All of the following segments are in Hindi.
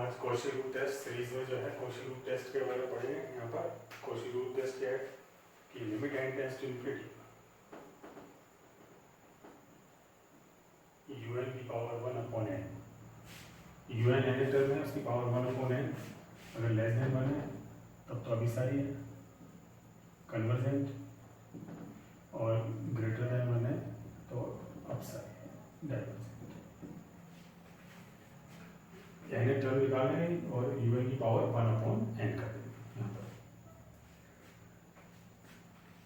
आज कौशी-रूट टेस्ट सीरीज में जो है कौशी-रूट टेस्ट के बारे में पढ़ेंगे। यहाँ पर कौशी-रूट टेस्ट क्या है कि limit n tends to infinity un की power 1 upon n, un n term है उसकी पावर 1 अपॉन n, अगर लेस देन 1 है तब तो अभिसारी है कन्वर्जेंट, और ग्रेटर देन 1 है तो अपसारी है डाइवर्जेंट। n टर्म निकालेंगे और un की पावर 1 अपॉन n कर देंगे यहाँ पर,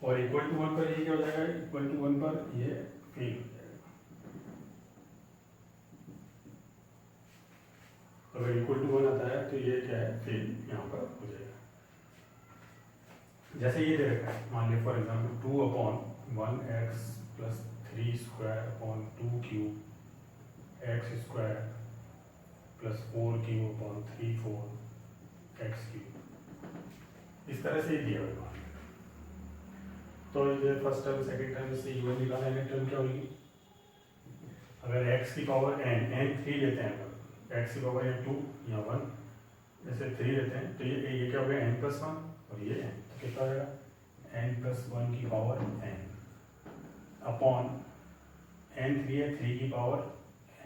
और इक्वल टू 1 पर ये क्या हो जाएगा, इक्वल टू 1 पर ये फेल हो जाएगा। अगर इक्वल टू 1 आता है तो ये क्या है, फेल यहाँ पर हो जाएगा। जैसे ये दे रखा है, मान लिया for example 2 upon 1x plus 3 square upon 2 cube x square plus 4 cube upon 3 4 x cube, इस तरह से दिया हुआ। तो ये फर्स्ट टर्म सेकंड टर्म से यूएन निकालना है, टर्म क्या होगी, अगर x की पावर n 3 लेते हैं, अगर x की पावर n 2 या 1 जैसे 3 लेते हैं तो ये क्या हो गया n प्लस 1 और ये n, तो कितना हो जाएगा n प्लस 1 की पावर n अपॉन n 3 है 3 की power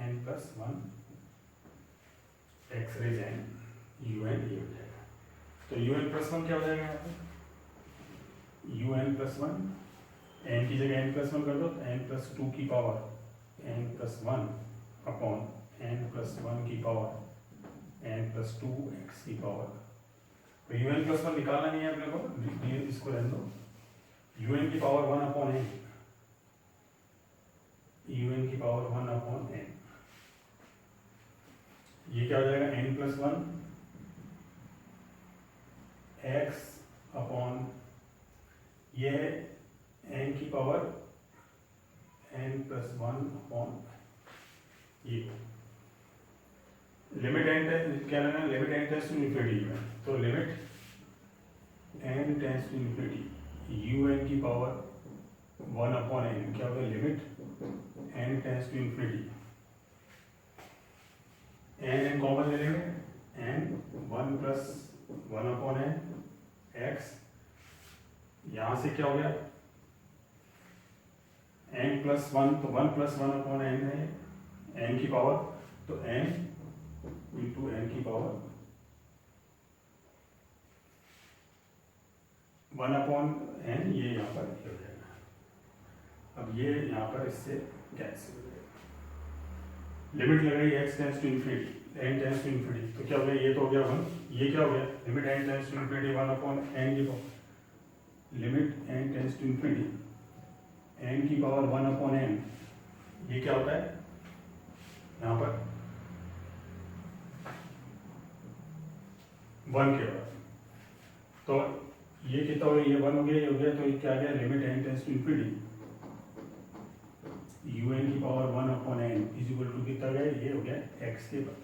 n plus 1 x raise n un ये हो जाएगा। तो un प्लस 1 क्या हो जाएगा यहाँ पर, un प्लस 1 n की जगह n प्लस 1 कर दो तो n प्लस 2 की power n plus 1 upon n plus 1 की पावर n प्लस 2 एक्स की पावर। तो un प्लस 1 निकालना नहीं है अपने को, इसको रहने दो, un की पावर 1 अपॉन n, un की पावर 1 अपॉन n, ये क्या हो जाएगा n प्लस 1 एक्स अपॉन ये n की पावर n प्लस 1 अपॉन ये लिमिट n क्या लेना, limit n tends to infinity में, तो limit n tends to infinity un की पावर 1 अपॉन n क्या होगा, limit n tends to infinity, n common ले लेंगे, n 1 plus 1 upon n x, यहाँ से क्या हो गया n प्लस 1, तो 1 प्लस 1 अपॉन n है n की पावर, तो n इंटू n की पावर 1 अपॉन n, ये यहाँ पर हो जाएगा। अब ये यहाँ पर इससे कैंसिल हो जाएगा, लिमिट लगाई x tends to infinity, n tends to infinity, तो क्या हो गया, ये तो हो गया 1, ये क्या हो गया, limit n tends to infinity 1 upon n की power, limit n tends to infinity n की पावर 1 अपॉन n, ये क्या होता है यहाँ पर 1 के बाद, तो ये कितना हो गया, ये 1 हो गया, ये हो गया, तो ये क्या आ गया, limit n tends to infinity un की power 1 upon n is equal to कितना गया, ये हो गया x के बाद।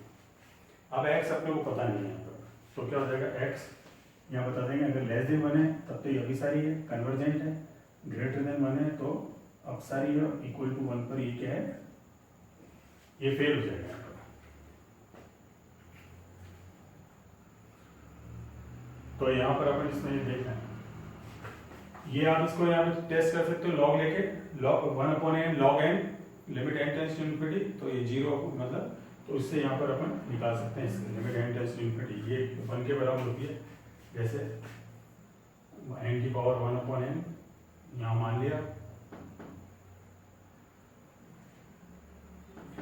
अब x अपने को पता नहीं है यहाँ पर, तो क्या हो जाएगा x यहाँ बता देंगे, अगर लेस देन 1 है तब तो ये अभिसारी है कन्वर्जेंट है, ग्रेटर देन 1 है तो अपसारी है, इक्वल टू 1 पर ये क्या है, ये फेल हो जाएगा यहाँ पर। तो यहाँ पर अपन इसमें ये देखना है, ये आप इसको यहाँ पे टेस्ट कर सकते हो लॉग लेके, log 1 upon n log n limit n tends to infinity, तो ये 0 मतलब, तो इससे यहाँ पर अपन निकाल सकते हैं इसके limit n tends to infinity, ये 1 के बराबर होती है, जैसे n की पावर 1 अपॉन n यहाँ मान लिया,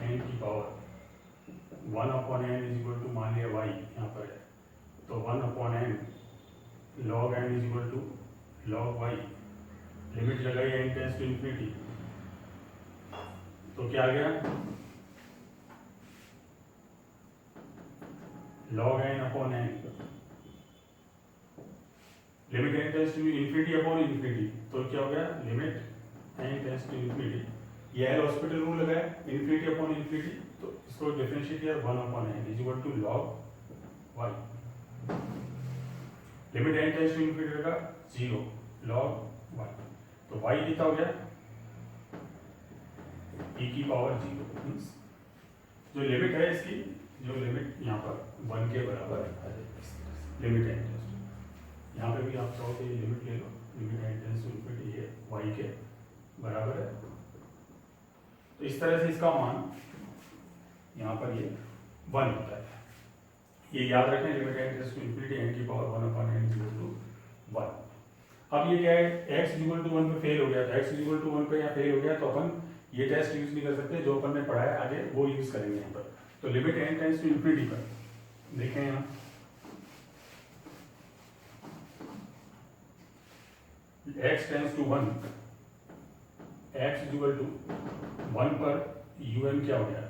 n की power 1 upon n is equal to मान लिया y यहाँ पर है, तो 1 upon n log n is equal to log y, limit लगाई n टेंड्स टू इन्फिनिटी, तो क्या आ गया log n upon n, limit n tends to infinity upon infinity, तो क्या हो गया limit n tends to infinity, ये एल हॉस्पिटल रूल लगाया इन्फिनिटी अपॉन इन्फिनिटी, तो इसको डिफरेंशिएट किया 1 upon n is equal to log y, limit n tends to infinity का 0 लॉग y, तो y कितना हो गया e की पावर 0, जो लिमिट है इसकी जो लिमिट यहाँ पर 1 के बराबर है, लिमिट एन टेंस टू, यहाँ पे भी आप चाहो तो ये लिमिट ले लो, limit n tends to infinity ये y के बराबर है। तो इस तरह से इसका मान यहाँ पर ये 1 होता है। ये याद रखें, limit n tends to infinity n की power 1 upon n equal to 1। अब ये क्या है, x इक्वल टू 1 पे फेल हो गया, तो x इक्वल टू 1 पे यहाँ फेल हो गया तो अपन ये टेस्ट यूज नहीं कर सकते, जो अपन ने पढ़ा है आगे वो यूज करेंगे यहाँ पर। तो limit n tends to infinity पर देखें यहाँ x tends to 1, x equal to 1 पर un क्या हो गया,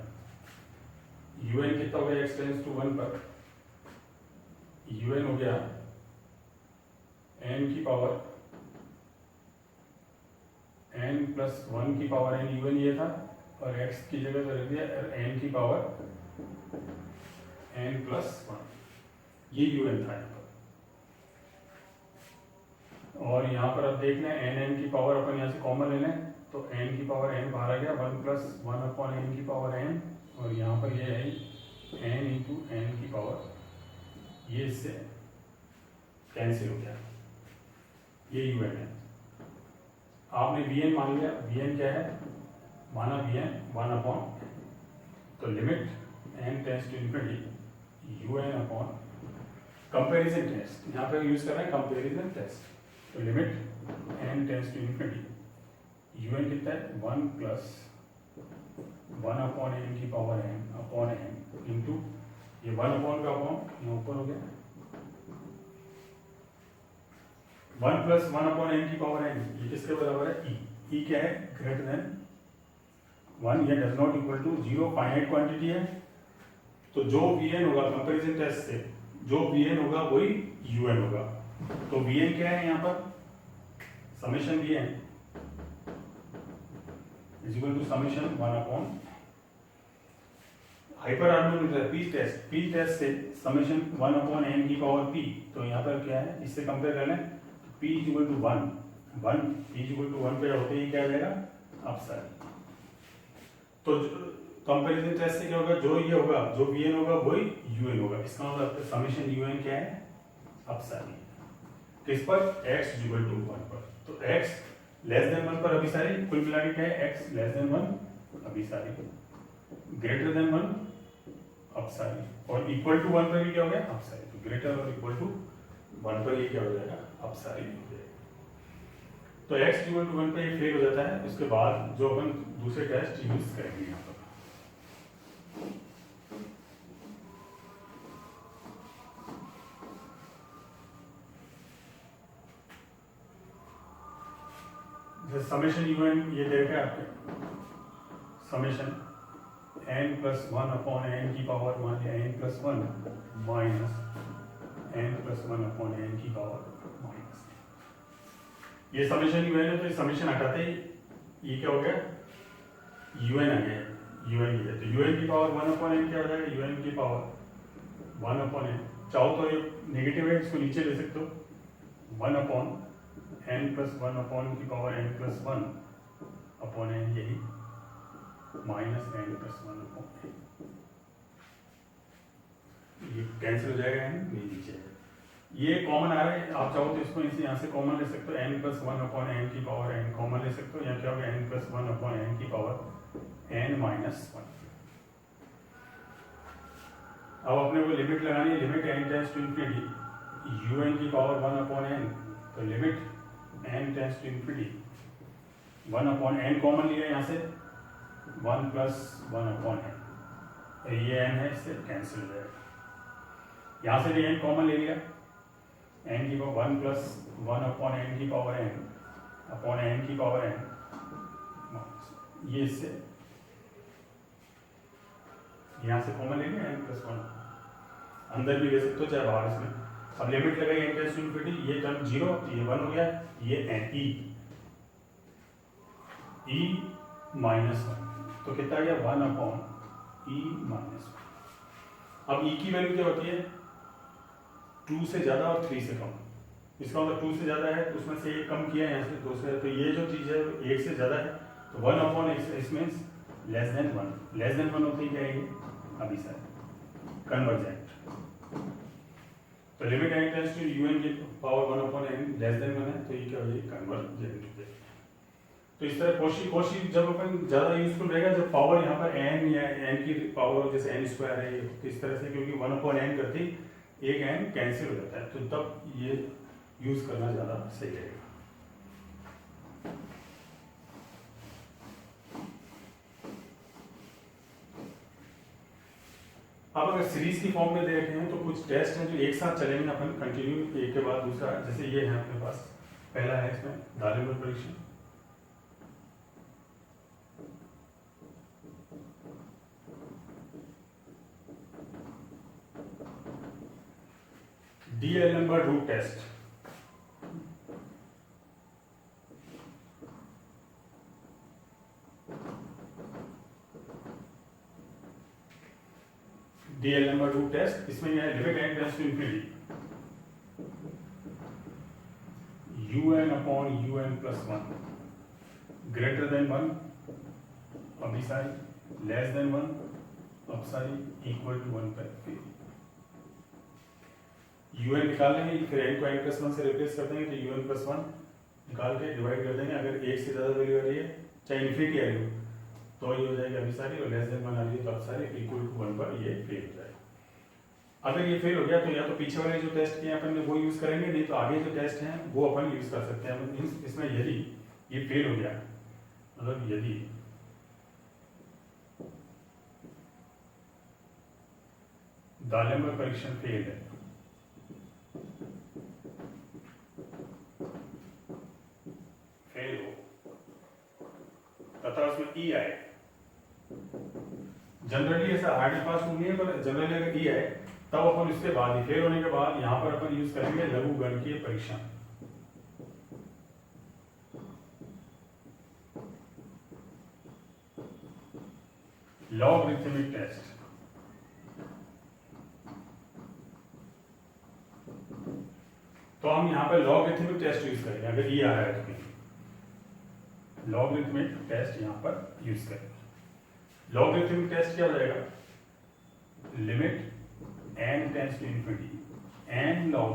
un कितना हो गया, x टेंस टू 1 पर un हो गया n की पावर n प्लस 1 की पावर n un ये था, और x की जगह तो रख दिया n की पावर n प्लस 1, ये un था यहाँ पर। और यहाँ पर अब देख लें n की पावर अपन यहाँ से कॉमन ले लें, तो n की पावर n बाहर आ गया, 1 प्लस 1 अपॉन n की पावर n, और यहाँ पर ये है n इंटू n की पावर, ये इससे कैंसिल हो गया, ये un है। आपने bn मान लिया, bn क्या है, माना bn 1 अपॉन, तो limit n tends to infinity un upon comparison test, यहाँ पे यूज कर रहे हैं कंपैरिजन टेस्ट, तो limit n tends to infinity un कितना है 1 प्लस 1 अपॉन n की power n upon n into ये 1 अपॉन का अपॉन यहाँ ऊपर हो गया, 1 प्लस 1 अपॉन n की पावर n, ये किसके बराबर है, e क्या है, ग्रेटर देन 1, ये does not equal to 0, finite quantity है, तो जो vn होगा कंपैरिजन टेस्ट से, जो vn होगा वही un होगा, तो vn क्या है यहाँ पर, summation vn is equal to summation 1 upon hyper harmonic p test से समेशन 1 अपॉन n की पावर p, तो यहाँ पर क्या है, इससे कंपेयर कर लें, p is equal to 1, p is equal to 1 पे होते ही क्या आ जाएगा, अपसाइड। तो कंपैरिजन टेस्ट से क्या होगा, जो ये होगा, जो vn होगा वही un होगा, इसका मतलब समेशन un क्या है, अपसाइड, किस पर, x इज इक्वल टू 1 पर, तो x लेस देन 1 पर अभिसारी, कुल मिला के क्या है, x लेस देन 1 अभिसारी, ग्रेटर देन 1 अपसारी, और इक्वल टू 1 पर भी क्या हो गया, अपसारी, तो ग्रेटर और इक्वल टू 1 पर ये क्या हो जाएगा, अपसारी हो जाएगा। तो x इक्वल टू 1 पे ये फेल हो जाता है, उसके बाद जो अपन दूसरे टेस्ट यूज करेंगे यहाँ पर। समेशन un ये दे रखा है आपके, summation n plus 1 upon n की पावर, मान लिया n plus 1 minus n plus 1 upon n की पावर माइनस, ये समेशन un है, तो ये समेशन हटाते ही ये क्या हो गया, un आ गया, un ये, तो un की पावर 1 अपॉन n क्या हो जाएगा, un की पावर 1 अपॉन n, चाहो तो ये नेगेटिव है, इसको नीचे ले सकते हो, 1 अपॉन n प्लस 1 अपॉन की power n plus 1 upon n, यही minus n plus 1 upon n, ये कैंसिल हो जाएगा, n नीचे, ये कॉमन आ रहा है, आप चाहो तो इसको इसे यहाँ से कॉमन ले सकते हो, n प्लस 1 अपॉन n की पावर n कॉमन ले सकते हो, यहाँ क्या होगा, n प्लस 1 अपॉन n की पावर n माइनस 1। अब अपने को लिमिट लगानी है, limit n tends to infinity un की पावर 1 अपॉन n, तो limit n tends to infinity 1 upon n common लिया यहाँ से, 1 प्लस 1 अपॉन n, ये n है, इससे कैंसिल हो जाएगा, यहाँ से भी n कॉमन ले लिया, n की पावर 1 प्लस 1 अपॉन n की पावर n अपॉन n की पावर n, ये इससे यहाँ से कॉमन ले लिया, n प्लस 1 अंदर भी ले सकते हो चाहे बाहर इसमें। अब लिमिट लगाई n टेंस टू इन्फिनिटी, ये टर्म 0, ये 1 हो गया, ये n e माइनस 1, तो कितना आ गया, 1 अपॉन e माइनस 1। अब e की वैल्यू क्या होती है, 2 से ज्यादा और 3 से कम, इसका मतलब 2 से ज्यादा है तो उसमें से एक कम किया है यहाँ से 2 से, तो ये जो चीज है 1 से ज्यादा है, तो 1 अपॉन x इसमें लेस देन 1, लेस देन 1 होती है क्या है, अभी सर कन्वर्जेंट। तो limit n tends to un की पावर 1/n लेस देन 1 है, तो ये क्या हो जाएगी, कन्वर्जेंट हो जाएगी। तो इस तरह कोशी जब अपन ज़्यादा यूजफुल रहेगा जब पावर यहाँ पर n या n की पावर जैसे n स्क्वायर है इस तरह से, क्योंकि 1/n करती एक n कैंसिल हो जाता है, तो तब ये यूज करना ज़्यादा सही रहेगा। अब अगर सीरीज की फॉर्म में देखें हैं तो कुछ टेस्ट हैं जो एक साथ चलेंगे अपन कंटिन्यू, एक के बाद दूसरा। जैसे ये है अपने पास, पहला है इसमें दालेमर परीक्षण। D'Alembert root test. D'Alembert root test, इसमें यह limit n tends to infinity un/un plus 1 greater than 1 अपसारी लेस देन 1 अपसारी इक्वल टू 1 पर फिर un निकाल लेंगे, फिर n को n plus 1 से रिप्लेस कर देंगे, तो un plus 1 निकाल के डिवाइड कर देंगे। अगर एक से ज़्यादा वैल्यू आ रही है, चाहे इन्फिनिटी आ रही हो, तो ये हो जाएगा अभिसारी, और लेस देन 1 आ रही है तो अपसारी, इक्वल टू 1 पर ये फेल हो जाएगा। अगर ये फेल हो गया तो या तो पीछे वाले जो टेस्ट किए अपन ने वो यूज करेंगे, नहीं तो आगे जो टेस्ट हैं वो अपन यूज कर सकते हैं। इसमें यदि ये फेल हो गया, मतलब यदि दालेम्बर्ट परीक्षण फेल है, फेल हो तथा उसमें ई आए, जनरली ऐसा हार्ड एंड फास्ट नहीं है, पर जनरली अगर ई आए तब अपन इसके बाद ही फेल होने के बाद यहां पर अपन यूज करेंगे लघु गणकीय परीक्षण। Logarithmic test. तो हम यहां पर लॉगरिथमिक टेस्ट यूज करेंगे अगर ये आ रहा है तो लॉगरिथमिक टेस्ट यहां पर यूज करेंगे। लॉगरिथमिक टेस्ट क्या हो जाएगा, limit n tends to infinity n log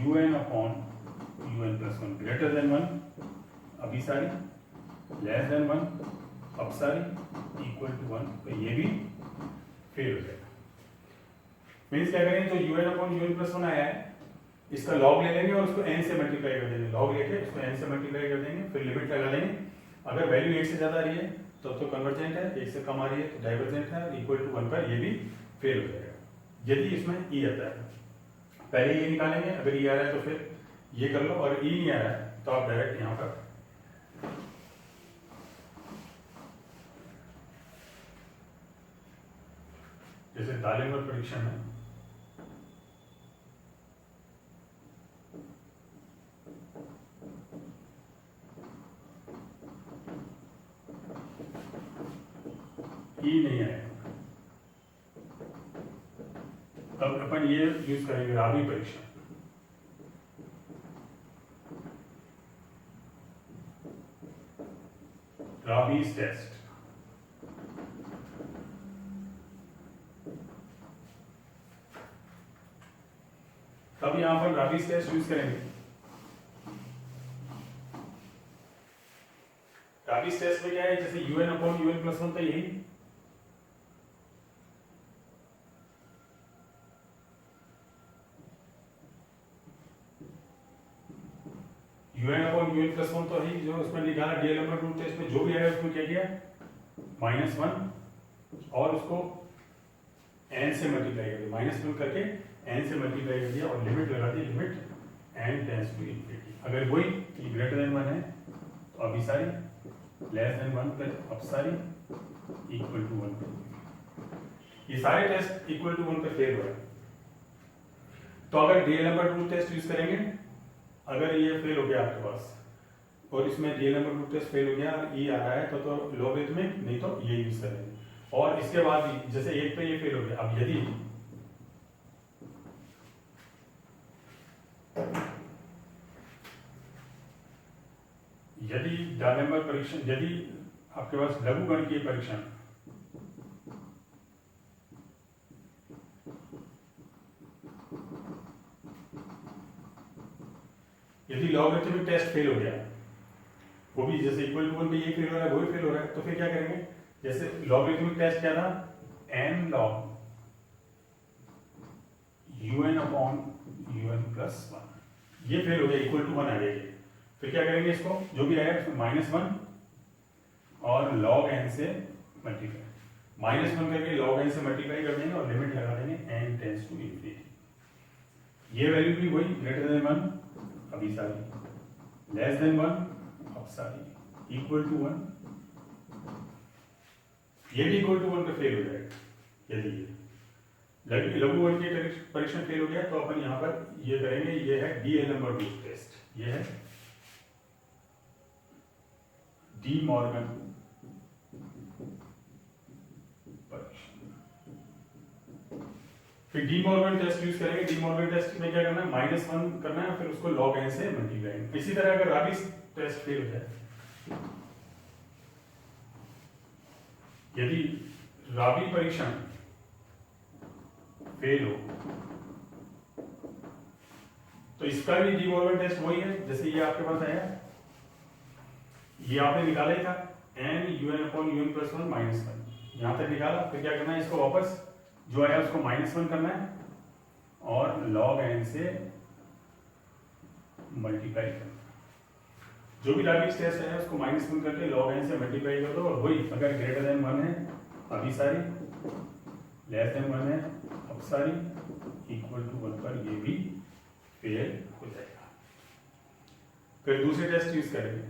un/un plus 1 greater than 1 अभिसारी लेस देन 1 अपसारी इक्वल टू 1, तो ये भी फेल हो जाएगा। मीन्स क्या करेंगे, तो un/un plus 1 आया है, इसका लॉग ले लेंगे और उसको n से मल्टीप्लाई कर देंगे, लॉग लेके उसको n से मल्टीप्लाई कर देंगे, फिर लिमिट लगा देंगे। अगर वैल्यू 1 से ज़्यादा आ रही है तो कन्वर्जेंट है, 1 से कम आ रही है तो डाइवर्जेंट है, इक्वल टू 1 पर ये भी फेल हो जाएगा। यदि इसमें ई आता है, पहले ये निकालेंगे, अगर ई आ रहा है तो फिर ये कर लो, और ई नहीं आ रहा है तो आप डायरेक्ट यहां पर जैसे दालेम्बर्ट परीक्षण में ई नहीं आया तब अपन ये यूज करेंगे राबी परीक्षण। Raabe's test. तब यहां पर राबीज टेस्ट यूज करेंगे। राबीज टेस्ट में क्या है, जैसे un/un plus 1 तो यही un/un plus 1 तो है, जो उसमें लिखा है डीएलेम्बर्ट रूट टेस्ट में जो भी है उसमें क्या किया, -1 और उसको n से मल्टीप्लाई कर दिया, -1 करके n से मल्टीप्लाई कर दिया और लिमिट लगा दी, limit n tends to infinity. अगर वही ग्रेटर देन 1 है तो अभिसारी, लेस देन 1 प्लस अपसारी इक्वल टू 1 पर। ये सारे टेस्ट इक्वल टू 1 पर फेल हो रहे हैं। तो अगर डीएलेम्बर्ट रूट टेस्ट यूज करेंगे, अगर ये फेल हो गया आपके पास और इसमें डीएलेम्बर्ट रूट टेस्ट फेल हो गया, ई आ रहा है तो लॉगरिथमिक, नहीं तो ये यूज करेंगे। और इसके बाद भी जैसे एक पे ये फेल हो गया, अब यदि दालेम्बर्ट परीक्षण, यदि आपके पास लघु गणकीय परीक्षण लॉगरिथमिक टेस्ट फेल हो गया, वो भी जैसे इक्वल टू 1 पे ये फेल हो रहा है, वो भी फेल हो रहा है, तो फिर क्या करेंगे? जैसे लॉगरिथमिक टेस्ट क्या था, n log un upon un plus 1, ये फेल हो गया, इक्वल टू 1 आ गया। फिर क्या करेंगे? इसको जो भी आएगा उसमें -1 और log n से मल्टीप्लाई, -1 करके log n से मल्टीप्लाई कर देंगे और लिमिट लगा देंगे n टेंड्स टू इंफिनिटी। ये वैल्यू भी वही, ग्रेटर देन 1 अभी सारी, लेस देन 1 अब सारी, इक्वल टू 1, ये भी इक्वल टू 1 पे फेल हो जाएगा। यदि ये लघु वर्ग के परीक्षण फेल हो गया तो अपन यहाँ पर ये करेंगे, ये है डी-एलेम्बर्ट टेस्ट, ये है डी मॉर्गन परीक्षण। फिर डी मॉर्गन टेस्ट यूज करेंगे। डी मॉर्गन टेस्ट में क्या करना है? -1 करना है, फिर उसको log n से मल्टीप्लाई। इसी तरह अगर राबीज टेस्ट फेल हो जाए, यदि राबी परीक्षण फेल हो तो इसका भी डी मॉर्गन टेस्ट वही है, जैसे ये आपके पास आया, ये आपने निकाला ही था n un upon un plus 1 -1, यहां तक निकाला। फिर क्या करना है? इसको वापस जो आया उसको -1 करना है और log n से मल्टीप्लाई करना। जो भी राबीज टेस्ट है उसको -1 करके log n से मल्टीप्लाई कर दो, और वही अगर ग्रेटर देन 1 है अभी सारी, लेस देन 1 है अब सारी, इक्वल टू 1 पर ये भी फेल हो जाएगा। फिर दूसरे टेस्ट यूज करेंगे।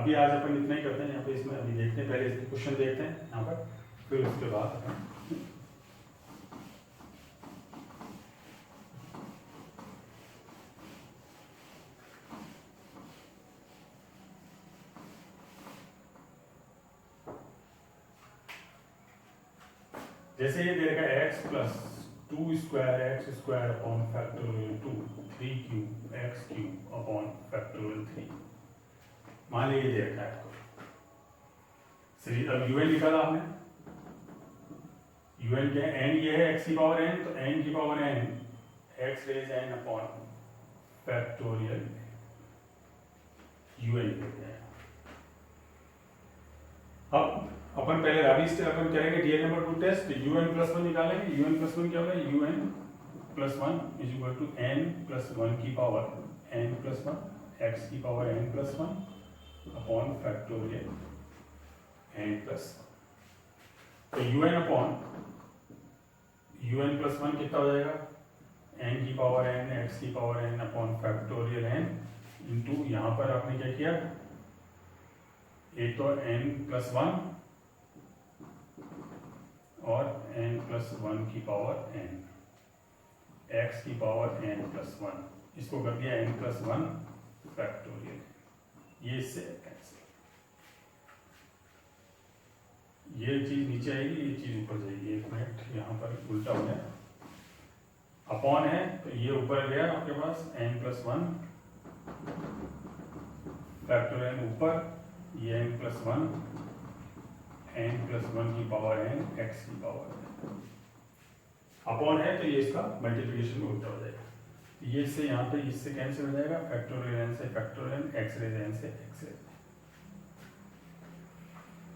अभी आज अपन इतना ही करते हैं यहाँ पे, इसमें अभी देखते हैं, पहले इसके क्वेश्चन देखते हैं यहाँ पर, फिर उसके बाद जैसे ये दे रखा है x plus 2 square x square upon factorial 2 3 cube x cube upon factorial 3, मान लीजिए दे रखा है आपको। अब un निकाला आपने, un क्या है? n ये है x की पावर n, तो n की power n x raise n upon factorial un लेते हैं। अब अपन पहले राबीज से अपन करेंगे डी-एलेम्बर्ट टेस्ट, un प्लस 1 निकालेंगे। un प्लस 1 क्या होगा? un plus 1 is equal to n plus 1 की पावर n प्लस 1 x की power n plus 1 upon factorial n plus 1। तो un अपॉन un प्लस 1 कितना हो जाएगा? n की पावर n x की power n upon factorial n into, यहाँ पर आपने क्या किया? एक तो n प्लस 1 और n प्लस 1 की पावर n, x की पावर n प्लस 1, इसको कर दिया n प्लस 1 फैक्टोरियल, ये इससे कैंसिल, ये चीज नीचे आएगी, ये चीज ऊपर जाएगी। एक मिनट, यहाँ पर उल्टा हो गया, अपॉन है तो ये ऊपर गया आपके पास n प्लस 1 फैक्टोरियल ऊपर, ये n प्लस 1 n प्लस 1 की पावर n x की पावर अपॉन है, तो ये इसका मल्टीप्लिकेशन में उल्टा हो जाएगा। ये इससे यहाँ पे इससे कैंसिल हो जाएगा, फैक्टोरियल n से फैक्टोरियल x रेज n से x raise.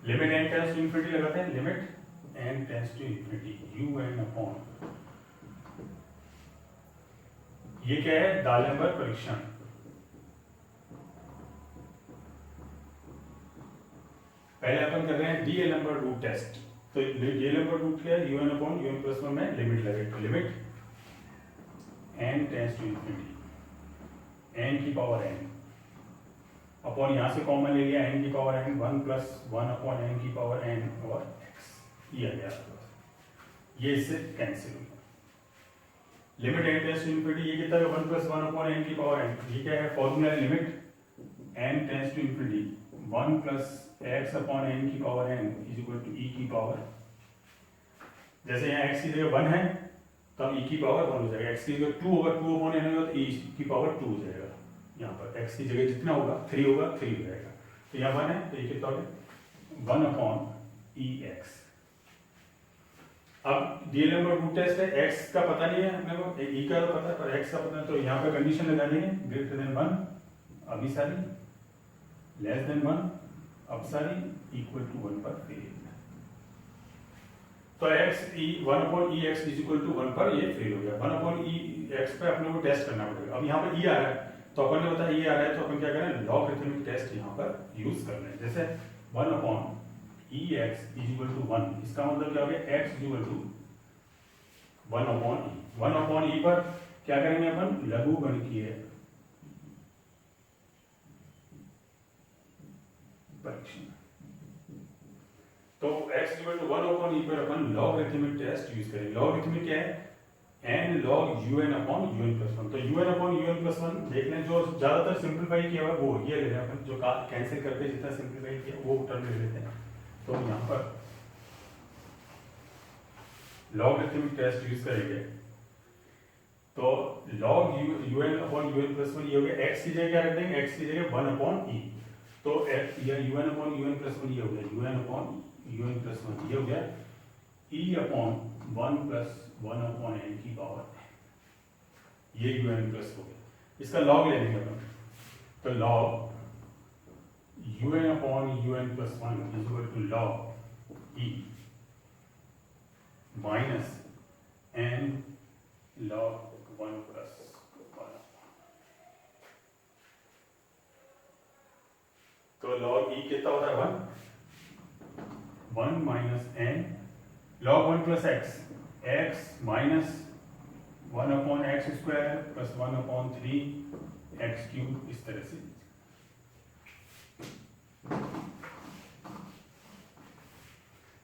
Limit n tends to infinity लगाते हैं, limit n tends to infinity un upon, ये क्या है? डी-एलेम्बर्ट परीक्षण। पहले अपन कर रहे हैं डी-एलेम्बर्ट रूट टेस्ट। तो डी-एलेम्बर्ट रूट क्या है? un अपॉन un प्लस 1 में लिमिट लगे, तो limit n tends to infinity n की पावर n अपॉन, यहाँ से कॉमन ले लिया n की power n, 1 plus 1 upon n की पावर n और x, ये आ गया, ये इससे कैंसिल हो गया। Limit n tends to infinity, ये कितना है? 1 प्लस 1 अपॉन n की पावर n, ये क्या है? फॉर्मूला है limit n tends to infinity 1 plus x upon n की power n is equal to e की पावर, जैसे यहाँ x की जगह 1 है तो हम e की पावर 1 हो जाएगा, x की जगह 2 होगा, 2 अपॉन n होगा तो e की पावर 2 हो जाएगा। यहाँ पर x की जगह जितना होगा 3 होगा, 3 हो जाएगा, तो यहाँ 1 है तो ये कितना हो गया? 1 अपॉन ex। अब डी-एलेम्बर्ट रूट टेस्ट है, x का पता नहीं है अपने को, e का तो पता है पर x का पता है, तो यहाँ पे कंडीशन लगा देंगे ग्रेटर देन 1 अभी सारी लेस देन 1, अब सारी इक्वल टू 1 पर फेल। तो x e 1 upon e x is equal to 1 पर ये फेल हो गया। 1 अपॉन ई एक्स पे अपने को टेस्ट करना पड़ेगा। अब यहाँ पर e आ रहा है तो अपन ने बताया e आ रहा है तो अपन क्या करें, लॉगरिथमिक टेस्ट यहाँ पर यूज कर लें। जैसे 1 upon e x is equal to 1, इसका मतलब क्या हो गया, x is equal to 1 upon e. 1 upon e पर क्या करेंगे अपन, लघुगणकीय परीक्षण। तो x equal to 1 upon e पर अपन लॉगरिथमिक टेस्ट यूज करेंगे। लॉगरिथमिक क्या है, n log un upon un plus 1। तो un अपॉन un प्लस 1 देख लें, जो ज्यादातर सिंपलीफाई किया हुआ है वो ये ले लें अपन, जो कैंसिल करके जितना सिंपलीफाई किया वो टर्म ले लेते हैं। तो यहाँ पर लॉगरिथमिक टेस्ट यूज करेंगे तो log un upon un plus 1 ये हो गया। x की जगह क्या रख देंगे, x की जगह 1 अपॉन e। तो या un अपॉन un प्लस 1 ये हो गया, un अपॉन un प्लस 1 ये हो गया, e upon 1 plus 1 upon n की पावर, ये un प्लस हो गया। इसका लॉग ले लेंगे अपन, तो log un upon un plus 1 is equal to log e minus n log 1 plus 1। तो लॉग e कितना होता है, 1 minus n log 1 plus x minus 1 upon x square plus 1 upon 3 x cube, इस तरह से।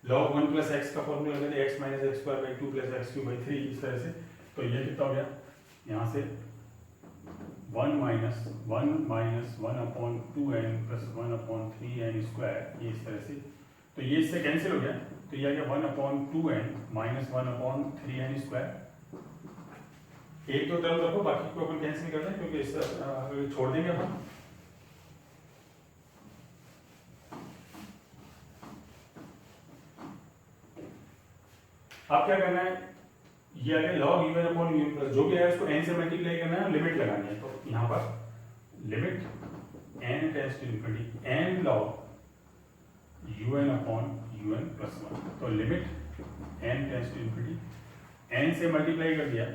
लॉग 1 प्लस एक्स का फॉर्मूला लगा दिया, x minus x square by 2 plus x cube by 3, इस तरह से। तो ये कितना हो गया, यहाँ से 1 minus 1 upon 2n plus 1 upon 3n square, ये इस तरह से। तो ये इससे कैंसिल हो गया, तो ये आ गया 1 upon 2n minus 1 upon 3n square. एक तो टर्म रखो, बाकी को अपन कैंसिल कर दें क्योंकि इससे छोड़ देंगे अपन। अब क्या करना है, ये आ गया log un upon un plus, जो भी है उसको n से मल्टीप्लाई करना है, लिमिट लगानी है। तो यहाँ पर limit n tends to infinity n log un upon un plus 1। तो limit n tends to infinity, n से मल्टीप्लाई कर दिया,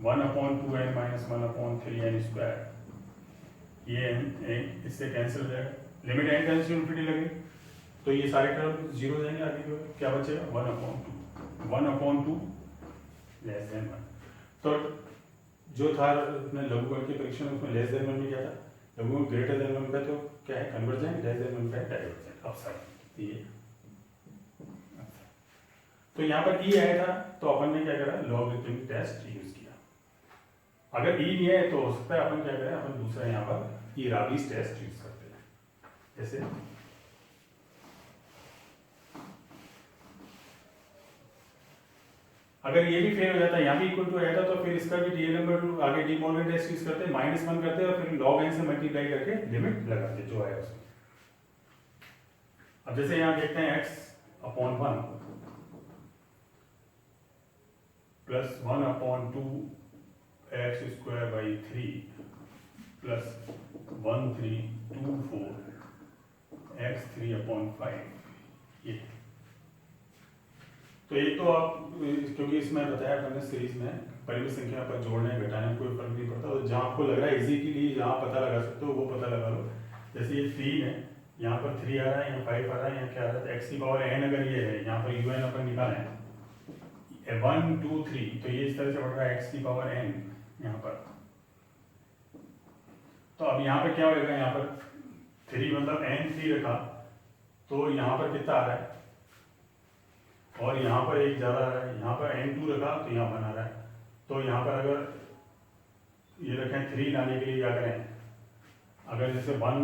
1 upon 2n minus 1 upon 3n square, ये n इससे कैंसिल हो जाएगा। Limit n tends to infinity लगे तो ये सारे टर्म जीरो जाएंगे, आगे क्या बचेगा, 1 अपॉन 2 लेस देन 1। तो जो था लघुगणकीय परीक्षण उसमें लेस देन 1 में क्या था, लघु ग्रेटर देन 1 का तो क्या है कन्वर्जेंट, लेस देन 1 का है डाइवर्जेंट। अब साइड ये, तो यहाँ पर e आया था तो अपन ने क्या करा, लॉगरिथमिक टेस्ट यूज किया। अगर e नहीं है तो उस पर अपन क्या करें, अपन दूसरा यहाँ पर इराबीज टेस्ट यूज करते हैं। जैसे अगर ये भी फेल हो जाता है, यहाँ भी इक्वल टू आया था, तो फिर इसका भी डी नंबर आगे डी मॉर्गन टेस्ट यूज करते हैं, -1 करते हैं और फिर log n से मल्टीप्लाई करके लिमिट लगाते हैं जो आया उसमें। अब जैसे यहाँ देखते हैं x upon 1 plus 1 upon 2 x square by 3 plus 1 3 2 4 x 3 upon 5। ये तो एक तो आप, क्योंकि इसमें बताया मैंने सीरीज में परिमित संख्या पर जोड़ने घटाने में कोई फर्क नहीं पड़ता, तो जहाँ आपको लग रहा है इजी के लिए जहाँ पता लगा सकते हो वो पता लगा लो। जैसे ये 3 है, यहाँ पर 3 आ रहा है, यहाँ 5 आ रहा है, यहाँ क्या आ रहा है, एक्स की पावर n अगर ये है, यहाँ पर un अपन निकाले 1 2 3, तो ये इस तरह से बढ़ रहा है एक्स की पावर n यहाँ पर। तो अब यहाँ पर क्या होगा, यहाँ पर 3 मतलब n 3 रखा तो यहाँ पर कितना आ रहा है, और यहाँ पर एक ज़्यादा आ रहा है, यहाँ पर n2 रखा तो यहाँ बना रहा है। तो यहाँ पर अगर ये रखें 3 लाने के लिए क्या करें, अगर जैसे 1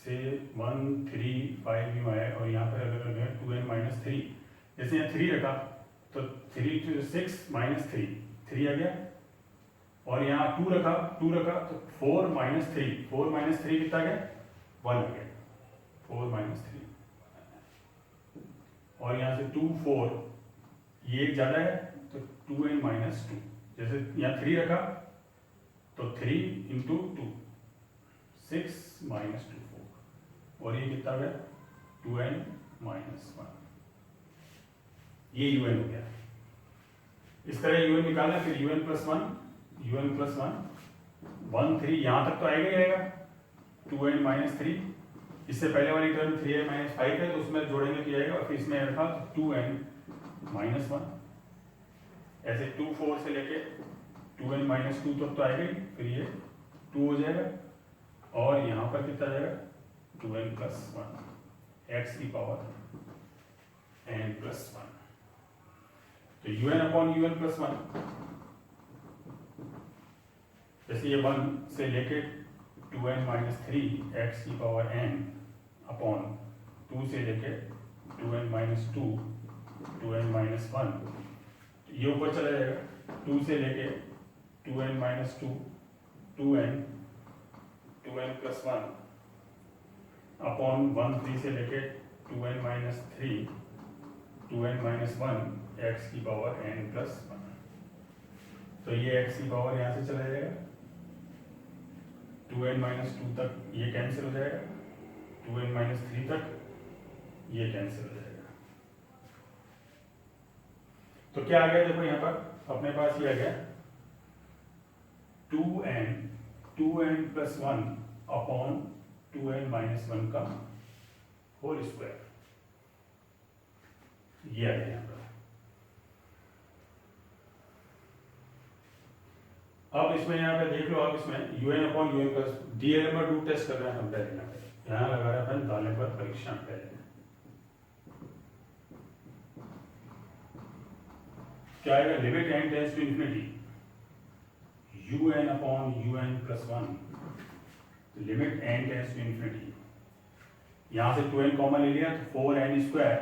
से 1 3 5 भी आए और यहाँ पर अगर रखें 2n माइनस 3, जैसे यहाँ 3 रखा तो 3 to 6 माइनस 3 आ गया, और यहाँ 2 रखा तो 4 माइनस 3 कितना गया, 1 आ गया, 4 माइनस 3। और यहाँ से 2 4 ये एक ज़्यादा है तो 2n माइनस 2, जैसे यहाँ 3 रखा तो 3 इंटू 2 6 माइनस 2 4 और ये कितना गया 2n माइनस 1। ये un हो गया। इस तरह un निकालना, फिर un प्लस 1 1 3 यहाँ तक तो आएगा ही आएगा 2n माइनस 3। इससे पहले वाली टर्म 3n माइनस 5 है तो उसमें जोड़ेंगे तो आएगा, और फिर इसमें था 2n माइनस 1। ऐसे 2 4 से लेके 2n माइनस 2 तक तो आएगा ही, फिर ये 2 हो जाएगा और यहाँ पर कितना जाएगा 2n प्लस 1 x की पावर n प्लस 1। तो un अपॉन un प्लस 1, जैसे ये 1 से लेके 2n माइनस 3 x की पावर n अपॉन 2 से लेके 2n माइनस 2 2n माइनस 1, ये ऊपर चला जाएगा 2 से लेके 2n minus 2 2n plus 1 upon 1 3 से लेके 2n minus 3 2n minus 1 x की पावर n प्लस 1। तो ये x की पावर यहाँ से चला जाएगा 2n माइनस 2 तक ये कैंसिल हो जाएगा, 2n माइनस 3 तक ये कैंसिल हो जाएगा। तो क्या आ गया देखो यहाँ पर अपने पास ये आ गया 2n plus 1 upon 2n minus 1 का होल स्क्वायर, ये आ गया यहाँ पर। अब इसमें यहाँ पे देख लो, आप इसमें un upon un plus DL number 2 test कर रहे हैं हम पहले, यहाँ लगा रहा है दाले पर परीक्षण पहले। क्या आएगा limit n tends to infinity un upon un plus 1, limit n tends to infinity. यहाँ से 2n कॉमन ले लिया तो 4n square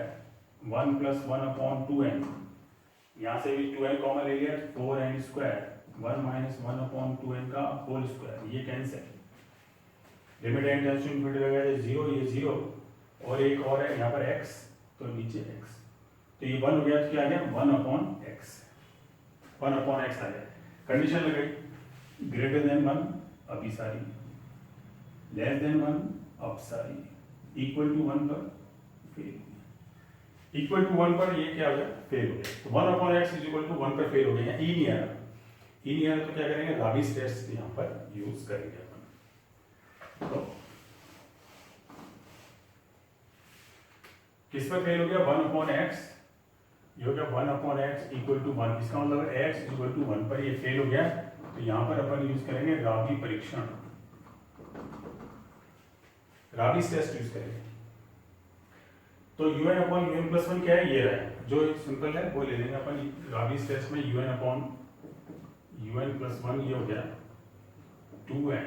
1 plus 1 upon 2n, यहाँ से भी 2n कॉमन ले लिया तो 4n square 1 minus 1 upon 2n का होल स्क्वायर, ये cancel. Limit n tends to infinity लगा है 0, ये 0 और एक और है यहाँ पर x, तो नीचे x, तो ये 1 हो गया तो क्या आ गया 1 अपॉन x आ गया। कंडीशन लगाई ग्रेटर देन 1 अभी सारी, लेस देन 1 अब सारी, इक्वल टू 1 पर फेल, इक्वल टू 1 पर ये क्या हो गया फेल हो गया। तो 1 upon x is equal to 1 पर फेल हो गया। ई नहीं आ रहा, ई नहीं आ रहा तो क्या करेंगे राबिस टेस्ट यहाँ पर यूज करेंगे अपन। तो किस पर फेल हो गया 1 अपॉन x, ये हो गया 1 अपॉन x इक्वल टू 1, इसका मतलब x इक्वल टू 1 पर ये फेल हो गया। तो यहाँ पर अपन यूज करेंगे राबी परीक्षण, राबिस टेस्ट यूज करेंगे। तो un अपॉन un प्लस 1 क्या है, ये रहा है जो सिंपल है वो ले लेंगे अपन राबिस टेस्ट में। un अपॉन un प्लस 1 ये हो गया 2n,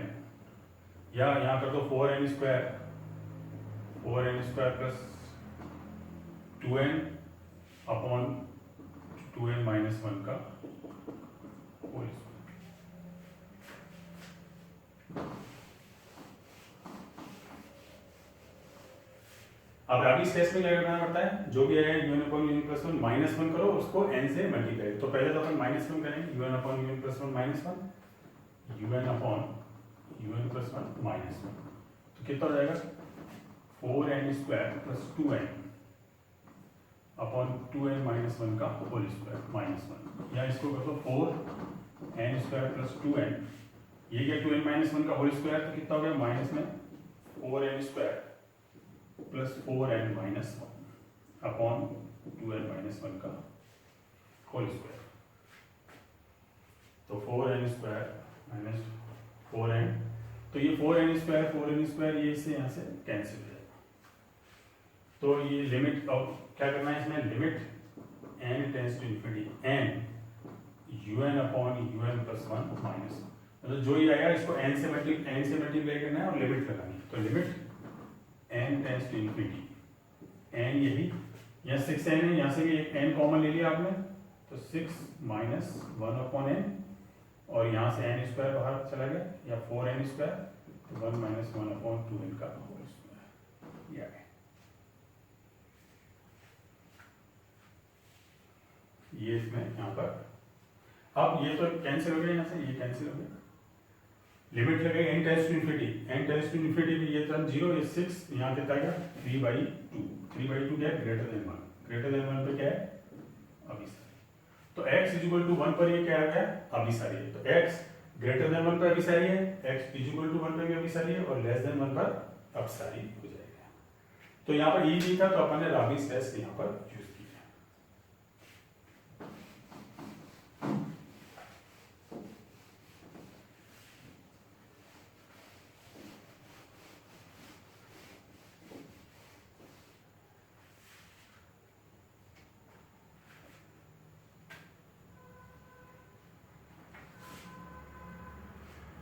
या यहाँ कर दो 4n square plus 2n upon 2n minus 1 का होल स्क्वायर। अब राबिस टेस्ट में क्या करना पड़ता है, जो भी है un upon un plus 1 minus 1 करो, उसको n से मल्टीप्लाई। तो पहले तो अपन माइनस 1 करेंगे, un upon un plus 1 minus 1, un upon un plus 1 minus 1, तो कितना हो जाएगा 4n square plus 2n upon 2n minus 1 का होल स्क्वायर माइनस 1, या इसको कर दो 4n स्क्वायर प्लस 2n, ये क्या 2n माइनस 1 का होल स्क्वायर, तो कितना हो गया माइनस में 4n square plus 4n minus 1 upon 2n minus 1 का होल स्क्वायर। तो 4n स्क्वायर माइनस 4n, तो ये 4n स्क्वायर ये इससे यहाँ से कैंसिल हो जाएगा। तो ये लिमिट, अब क्या करना है इसमें, limit n tends to infinity n un upon un plus 1 minus, मतलब जो ही आएगा इसको n से मल्टीप्लाई करना है और लिमिट लगानी है। तो limit n tends to infinity, n यही, यहाँ 6n है, यहाँ से भी एक n कॉमन ले लिया आपने, तो 6 माइनस 1 अपॉन n, और यहाँ से n स्क्वायर बाहर चला गया, या 4n स्क्वायर, तो 1 माइनस 1 अपॉन 2n का होल स्क्वायर, ये आ गया। ये इसमें यहाँ पर, अब ये तो कैंसिल हो गया, यहाँ से ये कैंसिल हो गया, लिमिट लगाई n tends to infinity, n tends to infinity में ये टर्म 0, ये 6, यहाँ कितना गया 3/2, 3/2 क्या है ग्रेटर देन 1, ग्रेटर देन 1 पे क्या है अभिसारी। तो x इक्वल टू 1 पर ये क्या आ गया अभिसारी है। तो x ग्रेटर देन 1 पर अभिसारी है, x इक्वल टू 1 पर भी अभिसारी है और लेस देन 1 पर अपसारी हो जाएगा। तो यहाँ पर ई नहीं था तो अपन ने राबिस टेस्ट यहाँ पर यूज किया।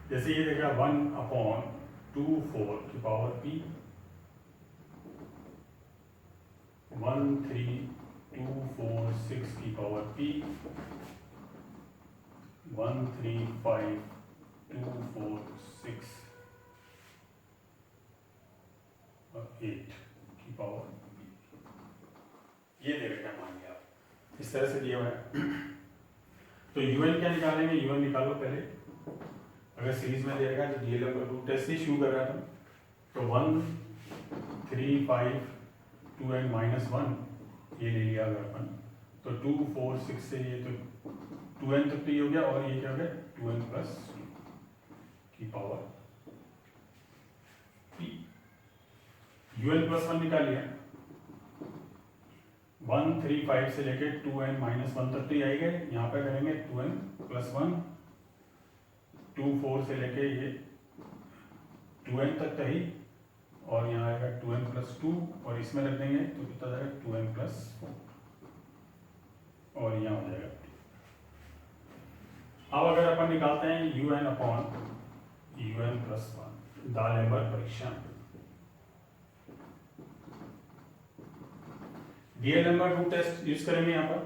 जैसे ये देखा 1/2/4 की पावर p, 13246 की पावर p, 135,246 और 8 की पावर p। ये दे रखा है मान लिया इस तरह से दिया हुआ है। तो un क्या निकालेंगे, un निकालो पहले। अगर सीरीज में देगा तो डीएल नंबर 2 टेस्ट ही शुरू कर रहा था तो 1 3 5 2 n माइनस 1 ये ले लिया अगर अपन तो 2 4 6 से ये तो 2n तक तो ये हो गया और ये क्या हो गया 2n प्लस 2 की पावर p। un प्लस 1 निकाल लिया, 1 3 5 से लेके 2n माइनस 1 तक तो ये आएगा। यहाँ पे करेंगे 2n प्लस 1, 2 4 से लेके ये 2n तक तो ही और यहाँ आएगा 2n प्लस 2 और इसमें रख देंगे तो कितना जाएगा 2n प्लस 4 और यहाँ हो जाएगा। अब अगर अपन निकालते हैं un अपॉन un प्लस 1 दालेम्बर्ट परीक्षण, डीएल-2 टेस्ट यूज करेंगे यहाँ पर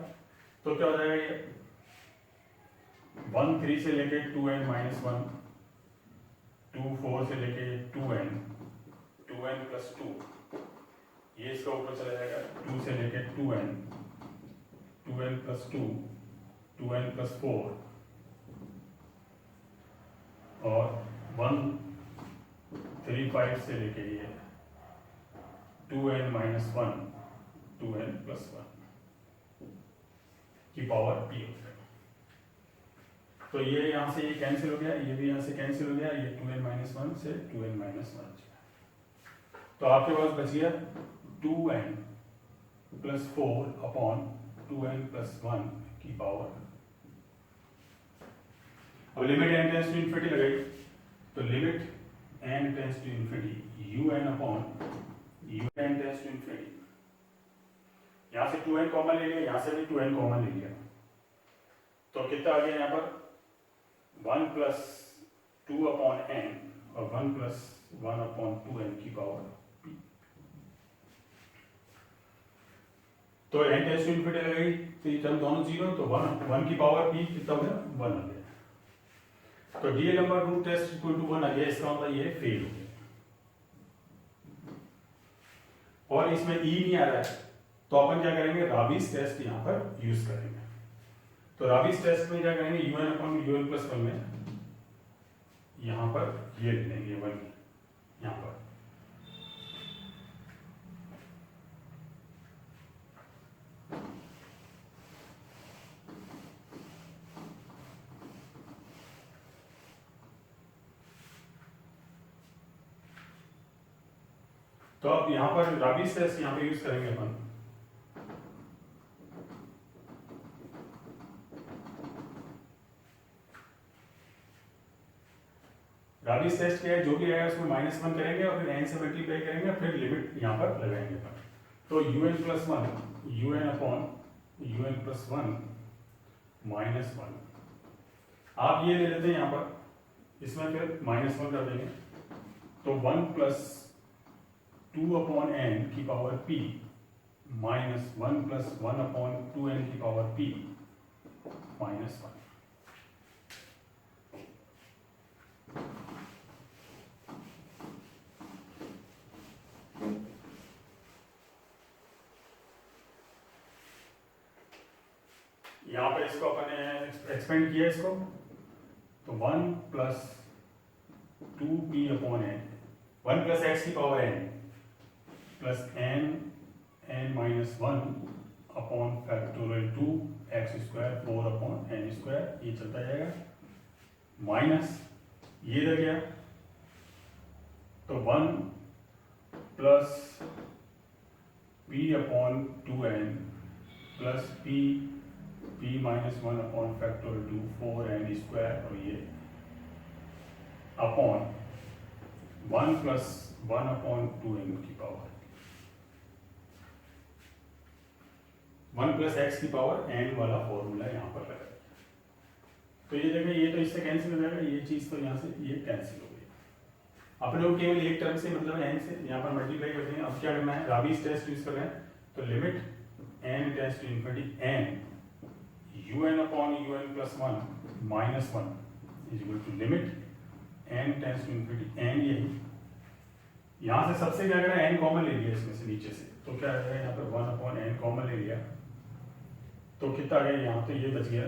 तो क्या हो जाएगा ये 1 3 से लेके 2n माइनस 1, 2 4 से लेके 2n प्लस 2, ये इसका ऊपर चला जाएगा 2 से लेके 2n प्लस 2, 2n प्लस 4 और 1 3 5 से लेके ये 2n माइनस 1, 2n प्लस 1 की पावर p हो जाएगा। तो ये यहाँ से ये कैंसिल हो गया, ये भी यहाँ से कैंसिल हो गया, ये 2n माइनस 1 से 2n माइनस 1, तो आपके पास बच गया 2n plus 4 upon 2n plus 1 की पावर। अब limit n tends to infinity लगाई तो limit n tends to infinity un upon un tends to infinity, यहाँ से 2n कॉमन ले लिया, यहाँ से भी 2n कॉमन ले लिया तो कितना आ गया यहाँ पर 1 प्लस 2 अपॉन n और 1 प्लस 1 अपॉन 2n की पावर p। तो n टेंस टू इन्फिनिटी लगाई तो ये टर्म दोनों जीरो तो 1 की पावर p कितना हो गया 1 आ गया। तो डीएल-2 टेस्ट इक्वल टू 1 आ गया, इसका मतलब ये फेल हो गया और इसमें e नहीं आ रहा है तो अपन क्या करेंगे राबिस टेस्ट यहाँ पर यूज करेंगे। तो राबिस टेस्ट में क्या करेंगे un अपॉन un प्लस 1 में यहाँ पर ये ले लेंगे 1 यहाँ पर तो अब यहाँ पर राबिस टेस्ट यहाँ पे यूज करेंगे अपन। राबिस टेस्ट क्या है, जो भी आएगा उसमें -1 करेंगे और फिर n से मल्टीप्लाई करेंगे फिर लिमिट यहाँ पर लगाएंगे अपन। तो un plus 1 un upon un plus 1 minus 1 आप ये ले लेते हैं यहाँ पर, इसमें फिर -1 कर देंगे तो 1 प्लस 2 अपॉन n की power p minus 1 plus 1 upon 2n की पावर p माइनस 1। यहाँ पर इसको अपन ने एक्सपेंड किया इसको तो 1 plus 2p upon n, 1 plus x की power n plus n minus 1 upon factorial 2 x square 4 upon n square, ये चलता जाएगा, माइनस ये रह गया, तो 1 plus p upon 2n plus p minus 1 upon factorial 2 4n square, और ये अपॉन 1 प्लस 1 अपॉन 2n की पावर 1 प्लस एक्स की पावर n वाला फॉर्मूला यहाँ पर लगा। तो ये देखिए, ये तो इससे कैंसिल हो जाएगा, ये चीज़ तो यहाँ से ये कैंसिल हो गई। अपने लोग केवल एक टर्म से मतलब n से यहाँ पर मल्टीप्लाई करते हैं। अब क्या करना है, राबीज टेस्ट यूज कर रहे हैं, तो limit n tends to infinity n un upon un plus 1 minus 1 is equal to limit n tends to infinity n, यही यहाँ से सबसे क्या करें, n कॉमन ले लिया इसमें से नीचे से, तो क्या आ गया यहाँ पर 1 अपॉन n कॉमन ले लिया, तो कितना आ गया यहाँ, तो ये बच गया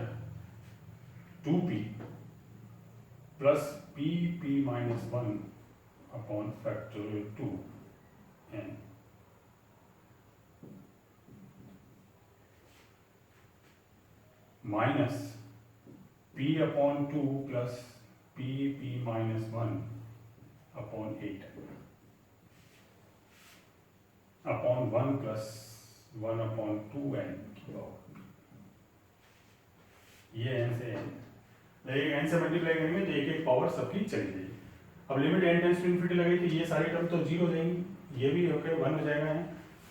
2p plus p minus 1 upon factorial 2n minus p upon 2 plus p minus 1 upon 8 upon 1 plus 1 upon 2n की पावर, ये n से n, n से मल्टीप्लाई करेंगे तो एक एक पावर सबकी चली जाएगी। अब limit n tends to infinity लगाई तो ये सारे टर्म तो जीरो हो जाएंगी, ये भी ओके 1 हो जाएगा,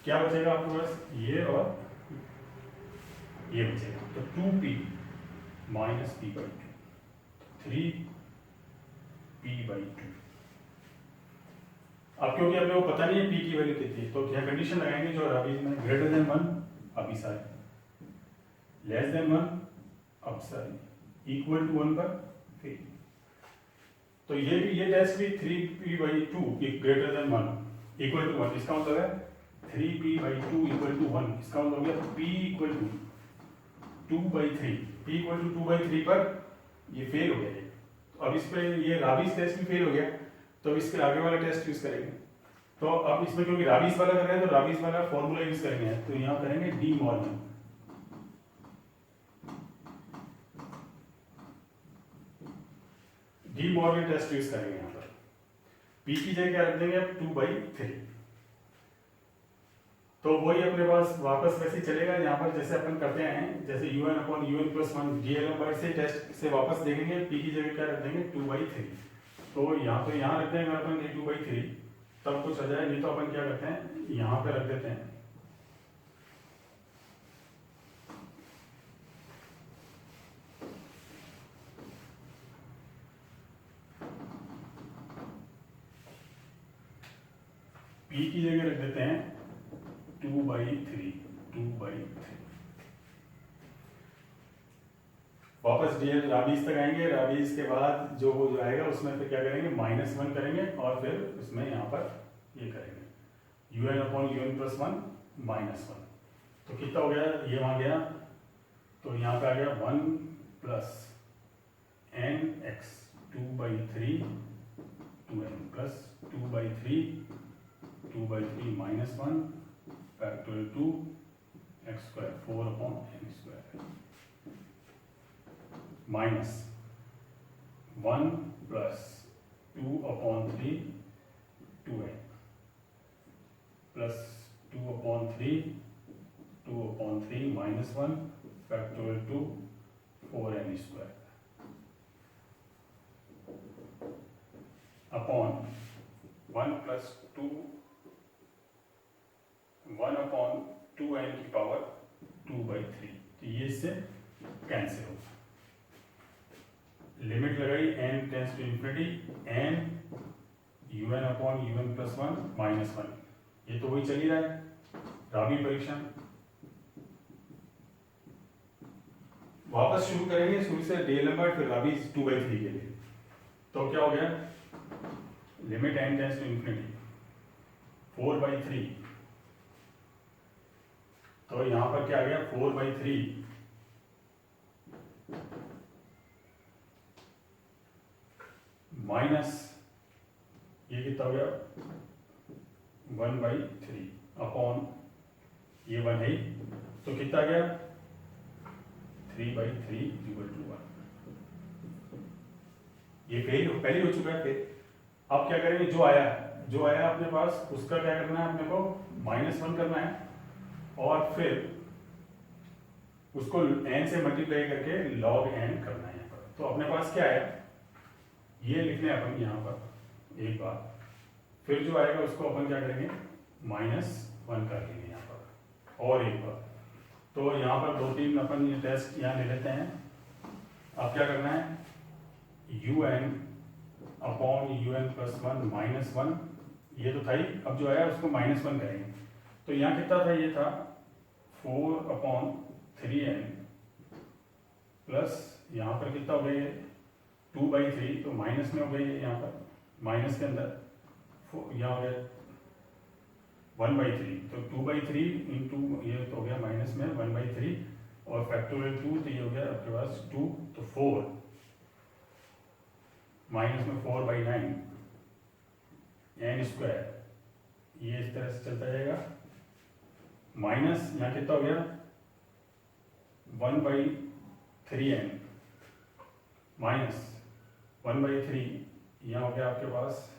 क्या बचेगा आपके पास, ये और ये बचेगा, तो 2p minus p by 2 3p by 2। अब क्योंकि अपने को पता नहीं है p की वैल्यू कितनी है, तो क्या कंडीशन लगाएंगे जो राबीज में, ग्रेटर देन 1 अभी सारे, लेस देन 1 अब सारे, इक्वल टू 1 पर 3। तो ये भी, ये टेस्ट भी 3p by 2 greater than 1 equal to 1, इसका मतलब है 3p बाई 2 इक्वल टू 1, इसका मतलब हो गया p equal to 2 by 3, p equal to 2 by 3 पर ये फेल हो गया ये। तो अब इस पे ये राबीज टेस्ट भी फेल हो गया, तो इसके आगे वाला टेस्ट यूज करेंगे। तो अब इसमें क्योंकि राबीज वाला कर रहे हैं तो राबीज वाला फॉर्मूला यूज करेंगे, तो यहाँ करेंगे De Morgan, De Morgan test use करेंगे यहाँ पर। p की जगह क्या रख देंगे अब 2 बाई 3, तो वही अपने पास वापस वैसे चलेगा यहाँ पर जैसे अपन करते हैं, जैसे un upon un plus 1 GLM से टेस्ट से वापस देखेंगे, p की जगह क्या रख देंगे 2 बाई 3, तो यहाँ तो यहाँ रख देंगे अपन 2 बाई 3, तब कुछ आ जाए, नहीं तो अपन क्या करते हैं यहाँ पे रख देते हैं p की जगह रख देते हैं 2 बाई 3, 2 बाई 3। वापस डीएल राबीज तक आएंगे, राबीज के बाद जो हो जाएगा उसमें फिर क्या करेंगे, -1 करेंगे और फिर उसमें यहाँ पर ये करेंगे un अपॉन un प्लस 1 -1, तो कितना हो गया, ये वहाँ गया, तो यहाँ पे आ गया 1 plus nx 2 by 3 2n plus 2 by 3 -1 factorial 2 x square 4 upon n square minus 1 plus 2 upon 3 2n plus 2 upon 3 -1 factorial 2 4n square upon 1 plus 1 upon 2n की पावर 2 बाई 3, तो ये इससे कैंसिल होगा। लिमिट लगाई n tends to infinity n un upon un plus 1 -1, ये तो वही चल ही रहा है राबी परीक्षण। वापस शुरू करेंगे शुरू से डे नंबर, फिर राबी 2 बाई 3 के लिए, तो क्या हो गया, limit n tends to infinity 4 by 3, तो यहां पर क्या आ गया 4 बाई 3 माइनस ये कितना हो गया 1/3 अपॉन ये 1 है, तो कितना गया 3/3 इक्वल टू 1। ये फेल पहले हो चुका है। फिर अब क्या करेंगे, जो आया अपने पास उसका क्या करना है, अपने को -1 करना है और फिर उसको n से मल्टीप्लाई करके log n करना है यहाँ पर। तो अपने पास क्या है, ये लिखने अपन यहाँ पर एक बार, फिर जो आएगा उसको अपन क्या करेंगे -1 कर लेंगे यहाँ पर और एक बार। तो यहाँ पर 2-3 अपन ये टेस्ट यहाँ ले लेते हैं। अब क्या करना है, un अपॉन un प्लस 1 -1, ये तो था ही, अब जो आया उसको -1 करेंगे। तो यहाँ कितना था, ये था 4/3n प्लस यहाँ पर कितना हो गया 2/3, तो माइनस में हो गई यहाँ पर, माइनस के अंदर यहाँ हो गया 1/3, तो 2/3 इंटू ये तो हो गया माइनस में 1/3 और फैक्टोरियल 2, तो ये हो गया आपके पास 2, तो 4 माइनस में 4/9 n स्क्वायर, ये इस तरह से चलता जाएगा। माइनस यहाँ कितना हो गया 1/3n माइनस 1/3, यहाँ हो गया आपके पास,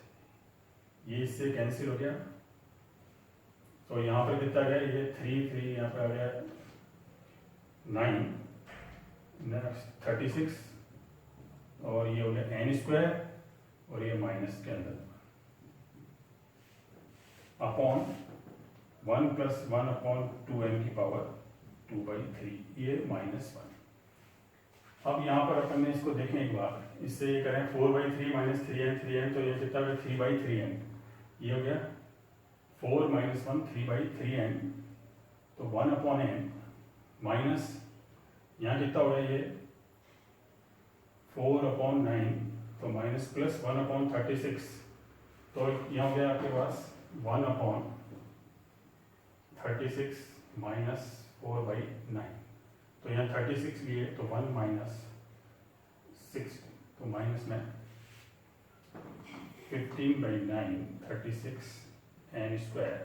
ये इससे कैंसिल हो गया, तो यहाँ पर कितना गया, ये 3 यहाँ पर आ गया 9, नेक्स्ट 36 और ये हो गया n स्क्वायर और ये माइनस के अंदर अपॉन 1 + 1/2n की पावर 2/3, ये -1। अब यहाँ पर अपन ने इसको देखें एक बार, इससे ये करें 4/3 - 3n, तो ये कितना हो गया 3/3n, ये हो गया 4 - 1 3/3n, तो 1/n माइनस यहाँ कितना हो गया ये 4/9, तो माइनस प्लस 1/36, तो यहाँ हो गया आपके पास 1/36 माइनस 4/9, तो यहाँ 36 लिए तो 1 - 6, तो माइनस में 15/9 36 n स्क्वायर,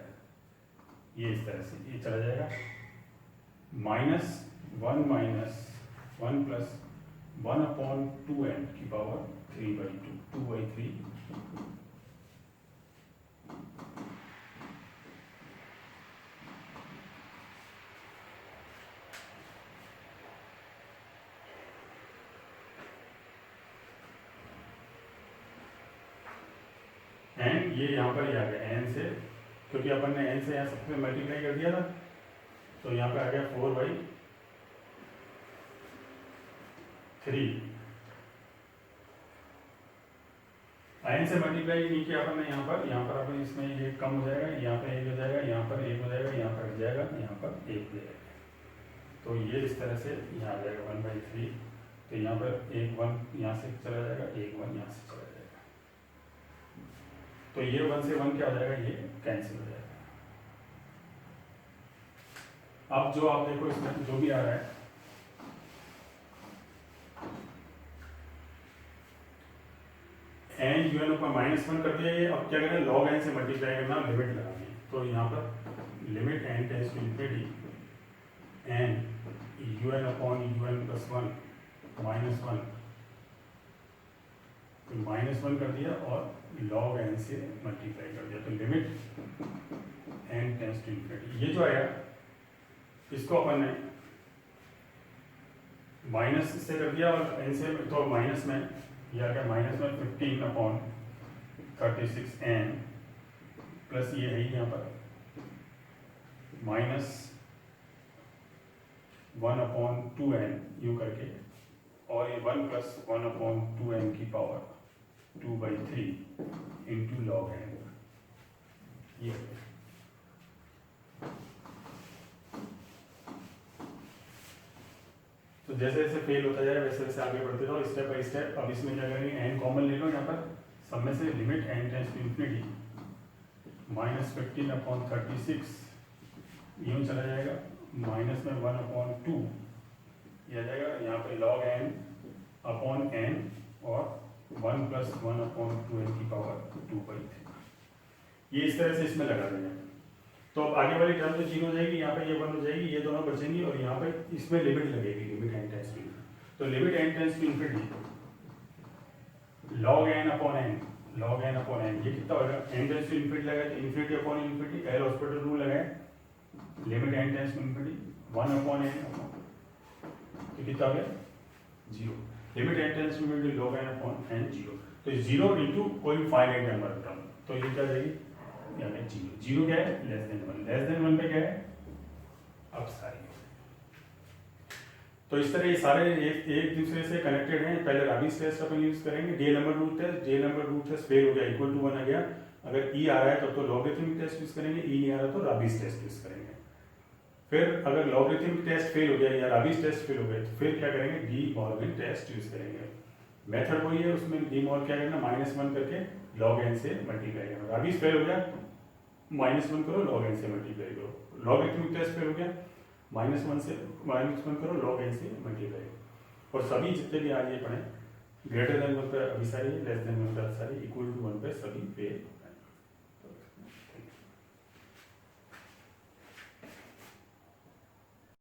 ये इस तरह से ये चला जाएगा, -1 प्लस 1/2n की पावर 3/2 2/3, एन, ये यहाँ पर ही आ गया एन से, क्योंकि अपन ने एन से यहाँ सबसे मल्टीप्लाई कर दिया था, तो यहाँ पे आ गया 4/3। एन से मल्टीप्लाई नहीं किया अपन ने यहाँ पर अपन इसमें ये कम हो जाएगा, यहाँ पे 1 हो जाएगा, यहाँ पर 1 हो जाएगा, यहाँ पर 1 जाएगा, यहाँ पर 1 हो जाएगा, तो ये इस तरह से यहाँ आ जाएगा 1/3, तो यहाँ पर 1 1 यहाँ से चला जाएगा, 1 1 यहाँ से चला जाएगा, तो ये 1 से 1 क्या हो जाएगा, ये कैंसिल हो जाएगा। अब जो आप देखो इसमें जो भी आ रहा है, एन un ऊपर -1 कर दिया, ये अब क्या करें log n से मल्टीप्लाई करना, लिमिट लगानी है, तो यहाँ पर limit n tends to infinity n un upon un plus 1 -1, तो -1 कर दिया और log n से मल्टीप्लाई कर दिया, तो limit n tends to infinity. ये जो आया इसको अपन ने माइनस से कर दिया और n से, तो माइनस में ये आ गया -15/36n प्लस ये है यहाँ पर -1/2n यूँ करके, और ये 1 + 1/2n की पावर 2/3 इंटू log n, ये तो जैसे जैसे फेल होता जाए वैसे वैसे आगे बढ़ते जाओ स्टेप बाय स्टेप। अब इसमें क्या करेंगे, n कॉमन ले लो, यहाँ पर सब में से limit n tends to infinity -15/36 यूँ चला जाएगा, माइनस में 1/2 ये आ जाएगा, यहाँ पे log n अपॉन n और 1 प्लस 1/2n⁴ ये इस तरह से इसमें लगा देंगे। तो अब आगे वाली टर्म तो 0 हो जाएगी, यहाँ पे ये 1 हो जाएगी, ये दोनों बचेंगी और यहाँ पे इसमें लिमिट लगेगी, limit n tends to infinity. तो limit n tends to infinity log n upon n, log n upon n, ये कितना होगा, n टेंड्स टू इन्फिनिटी लगाए तो infinity upon infinity, L'Hospital rule लगाए, limit n tends to infinity 1 upon n, तो कितना हो गया 0, limit n tends to infinity log n upon n 0। तो 0 इंटू कोई फाइनाइट नंबर टर्म, तो ये क्या जाएगी, यानी 0 क्या है, लेस देन 1 पे क्या है, अब सारी। तो इस तरह ये सारे एक दूसरे से कनेक्टेड हैं। पहले राबीज टेस्ट अपन यूज करेंगे, the number root test fail हो गया, इक्वल टू 1 आ गया, अगर ई आ रहा है तब तो लॉगरिथमिक टेस्ट यूज करेंगे, ई नहीं आ रहा तो राबीज टेस्ट यूज करेंगे। फिर अगर लॉगरिथमिक टेस्ट फेल हो गया या राबीज टेस्ट फेल हो गए तो फिर क्या करेंगे, डी मॉर्गन टेस्ट यूज करेंगे। मेथड वही है, उसमें डी मॉर्गन क्या करना, -1 करके log n से मल्टीप्लाई करना। राबीज फेल हो गया, -1 करो log n से मल्टीप्लाई करो। लॉगरिथमिक टेस्ट फेल हो गया, -1 करो log n से मल्टीप्लाई करो। और सभी जितने भी आज ये पढ़े, ग्रेटर देन 1 पे अभी सारी, लेस देन 1 पे सारी, इक्वल टू 1 पे सभी फेल